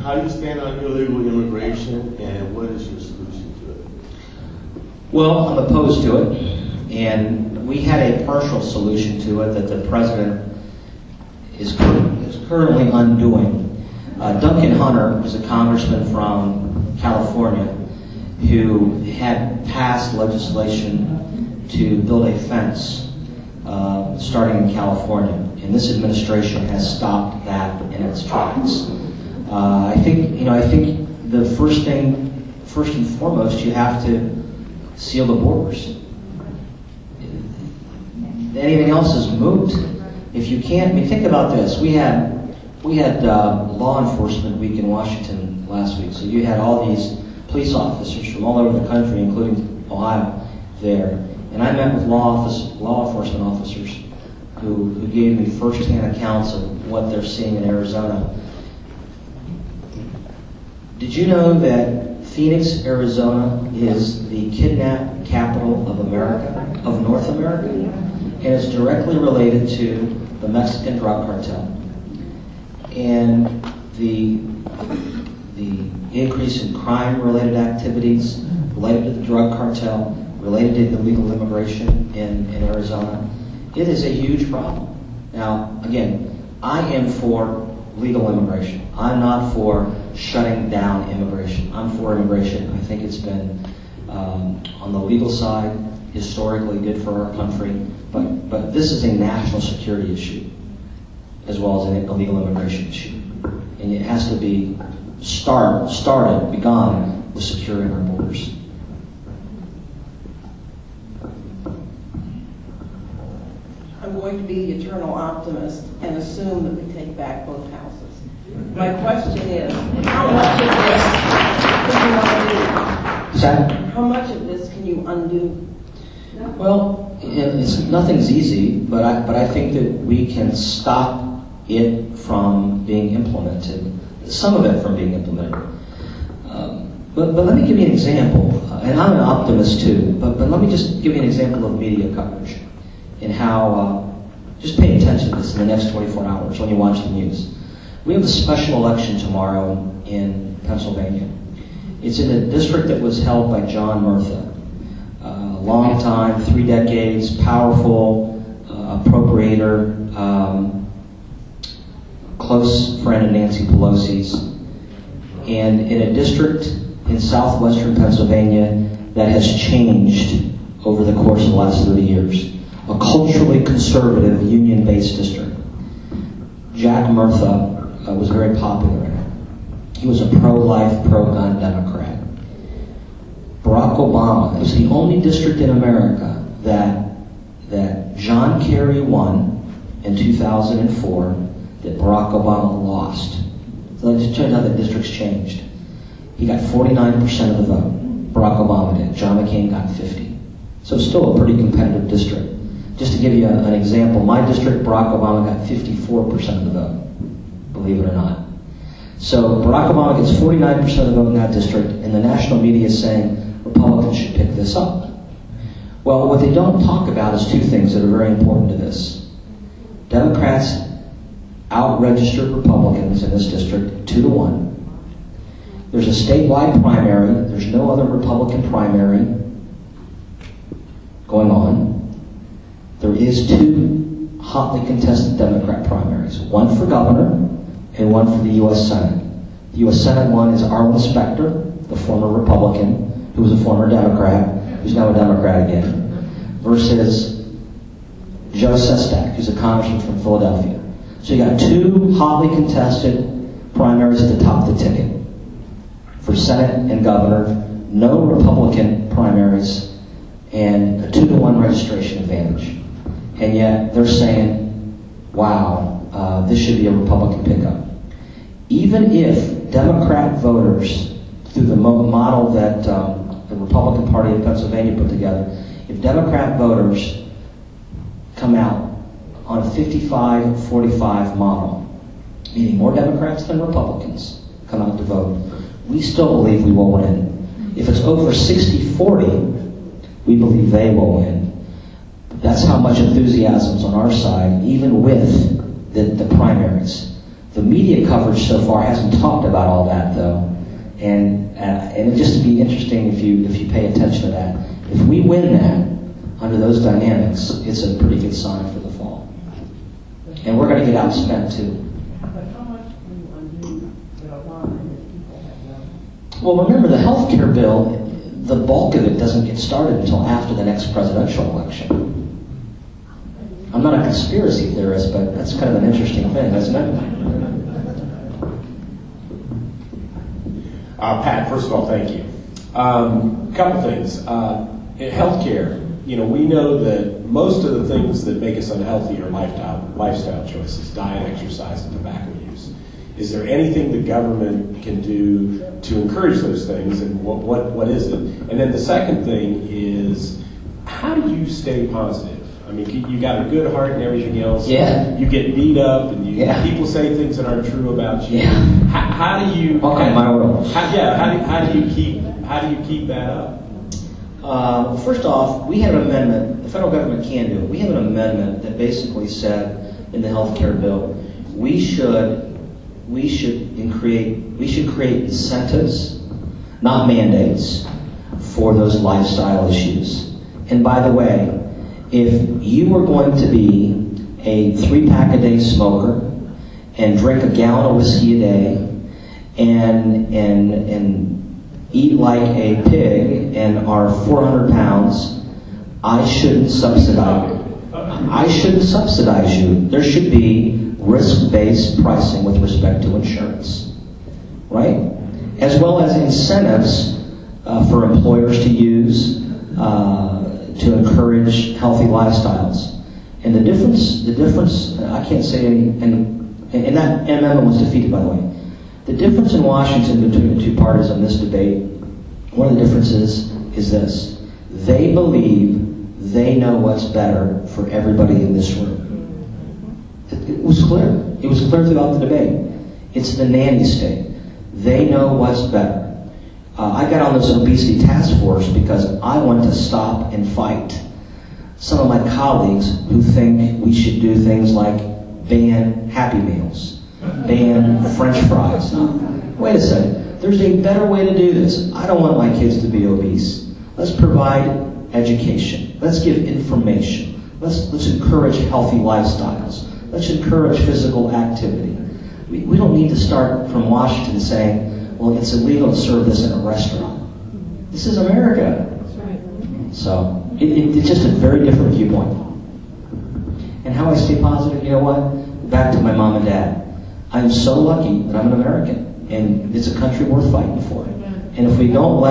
How do you stand on illegal immigration, and what is your solution to it? Well, I'm opposed to it, and we had a partial solution to it that the president is currently undoing. Duncan Hunter was a congressman from California who had passed legislation to build a fence starting in California, and this administration has stopped that in its tracks. I think the first and foremost, you have to seal the borders. Anything else is moot. If you can't, I mean, think about this. We had Law Enforcement Week in Washington last week, so you had all these police officers from all over the country, including Ohio, there. And I met with law enforcement officers who gave me first-hand accounts of what they're seeing in Arizona. Did you know that Phoenix, Arizona is the kidnap capital of America, of North America? And it's directly related to the Mexican drug cartel. And the increase in crime-related activities related to the drug cartel, related to illegal immigration in Arizona, it is a huge problem. Now, again, I am for legal immigration. I'm not for shutting down immigration. I'm for immigration. I think it's been, on the legal side, historically good for our country, but this is a national security issue as well as an illegal immigration issue. And it has to be begun with securing our borders. I'm going to be the eternal optimist and assume that we take back both houses. My question is, how much of this can you undo? How much of this can you undo? Well, nothing's easy, but I think that we can stop it from being implemented, some of it from being implemented. But let me give you an example, and I'm an optimist too, but let me just give you an example of media coverage and how, just pay attention to this in the next 24 hours when you watch the news. We have a special election tomorrow in Pennsylvania. It's in a district that was held by John Murtha. Long time, 3 decades, powerful appropriator, close friend of Nancy Pelosi's, and in a district in southwestern Pennsylvania that has changed over the course of the last 30 years. A culturally conservative, union-based district. Jack Murtha was very popular in it. He was a pro-life, pro-gun Democrat. Barack Obama, it was the only district in America that John Kerry won in 2004, that Barack Obama lost. So it turns out the district's changed. He got 49% of the vote. Barack Obama did. John McCain got 50. So it's still a pretty competitive district. Just to give you an example, my district, Barack Obama got 54% of the vote, believe it or not. So Barack Obama gets 49% of the vote in that district, and the national media is saying Republicans should pick this up. Well, what they don't talk about is 2 things that are very important to this. Democrats out-registered Republicans in this district 2-1. There's a statewide primary. There's no other Republican primary going on. There is 2 hotly contested Democrat primaries, one for governor and one for the U.S. Senate. The U.S. Senate one is Arlen Specter, the former Republican, who was a former Democrat, who's now a Democrat again, versus Joe Sestak, who's a congressman from Philadelphia. So you got 2 hotly contested primaries at the top of the ticket for Senate and governor, no Republican primaries, and a 2-1 registration advantage. And yet they're saying, wow, this should be a Republican pickup. Even if Democrat voters, through the model that the Republican Party of Pennsylvania put together, if Democrat voters come out on a 55-45 model, meaning more Democrats than Republicans come out to vote, we still believe we will win. If it's over 60-40, we believe they will win. That's how much enthusiasm's on our side, even with the primaries. The media coverage so far hasn't talked about all that, though, and it'd just be interesting if you pay attention to that. If we win that under those dynamics, it's a pretty good sign for the fall, and we're going to get outspent too. But how much do you undo the line that people have done? Well, remember the health care bill. The bulk of it doesn't get started until after the next presidential election. I'm not a conspiracy theorist, but that's kind of an interesting thing, isn't it? Pat, first of all, thank you. Couple things. In healthcare, we know that most of the things that make us unhealthy are lifestyle choices, diet, exercise, and tobacco use. Is there anything the government can do to encourage those things, and what is it? And then the second thing is, how do you stay positive? I mean, you got a good heart and everything else. Yeah. You get beat up, and people say things that aren't true about you. Yeah. How do you? Okay, my world. How do you keep that up? First off, we have an amendment. The federal government can do it. We have an amendment that basically said in the health care bill, we should create incentives, not mandates, for those lifestyle issues. And by the way, if you were going to be a 3-pack-a-day smoker and drink a gallon of whiskey a day and eat like a pig and are 400 pounds, I shouldn't subsidize you. There should be risk-based pricing with respect to insurance, right? As well as incentives for employers to use to encourage healthy lifestyles. And the difference, I can't say any, and that amendment was defeated, by the way. The difference in Washington between the two parties on this debate, one of the differences is this. They believe they know what's better for everybody in this room. It was clear. It was clear throughout the debate. It's the nanny state. They know what's better. I got on this obesity task force because I want to stop and fight some of my colleagues who think we should do things like ban Happy Meals, ban French fries. Wait a second. There's a better way to do this. I don't want my kids to be obese. Let's provide education. Let's give information. Let's encourage healthy lifestyles. Let's encourage physical activity. We don't need to start from Washington saying, well, it's illegal to serve this in a restaurant. This is America. So it's just a very different viewpoint. And how I stay positive, you know what? Back to my mom and dad. I'm so lucky that I'm an American, and it's a country worth fighting for. And if we don't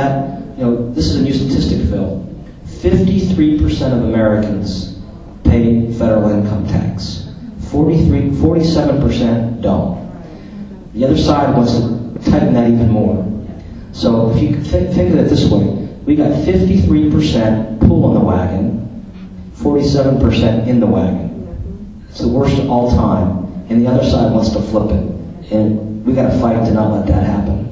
this is a new statistic, Phil. 53% of Americans pay federal income tax. 47% don't. The other side wants to tighten that even more. So if you think of it this way, we got 53% pull on the wagon, 47% in the wagon. It's the worst of all time, and the other side wants to flip it. And we got to fight to not let that happen.